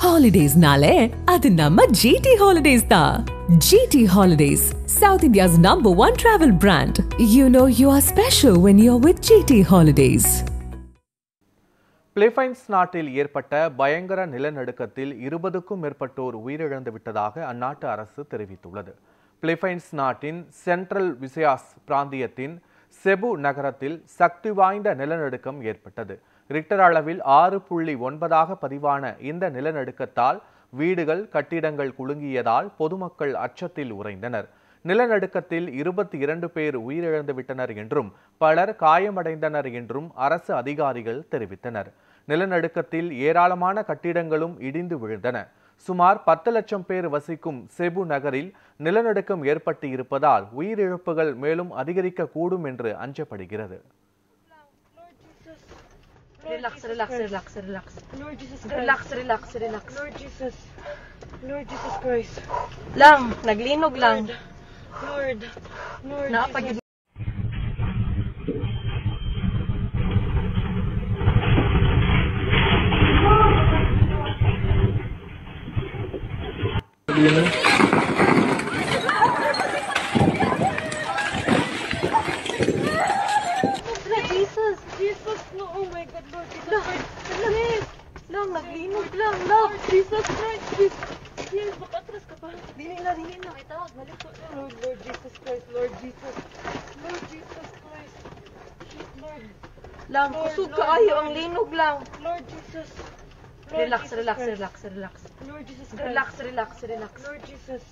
Holidays nale, adu namma GT Holidays da. GT Holidays, South India's #1 travel brand. You know you are special when you're with GT Holidays. Philippines நாட்டில் ஏற்பட்ட பயங்கர நிலநடுக்கத்தில் 20க்கும் மேற்பட்டோர் உயிரிழந்து விட்டதாக அந்நாட்டு அரசு தெரிவித்துள்ளது. பிலிப்பைன்ஸ் நாட்டின் சென்ட்ரல் விசயாஸ் பிராந்தியத்தின் செபு நகரத்தில் சக்தி வாய்ந்த நிலநடுக்கம் ஏற்பட்டது. ரிக்டர் அளவில் 6.9 பதிவான இந்த நிலநடுக்கத்தால் வீடுகள், கட்டிடங்கள் குலுங்கியதால் பொதுமக்கள் அச்சத்தில் உறைந்தனர். நிலநடுக்கத்தில் 22 பேர் உயிரிழந்து விட்டனர் என்றும் பலர் காயமடைந்தனர் என்றும் அரசு அதிகாரிகள் தெரிவித்தனர். நிலநடுக்கத்தில் ஏராளமான கட்டிடங்களும் இடிந்து விழுந்தன. சுமார் 10 லட்சம் பேர் வசிக்கும் செபு நகரில் நிலநடுக்கம் ஏற்பட்டு இருப்பதால் உயிரிழப்புகள் மேலும் அதிகரிக்க கூடும் என்று அஞ்சப்படுகிறது. Relax, relax, relax, relax. Lord Jesus Christ. Relax, relax, relax. Lord Jesus. Lord Jesus Christ. Lang, naglinog lang. Lord. Lord Napagid. Jesus, no, oh my God, Lord Jesus Christ. Lang, naglinog lang. Lang, Jesus Christ, please, makatras ka pa. Dili na. Itawag, balik ko. Lord Jesus Christ, Lord Jesus. Lord Jesus Christ. Lord. lang, kusog kaayo ang linog lang. Lord Jesus. Relax, relax, relax, relax. Lord Jesus Christ. Relax, relax, relax. Lord Jesus.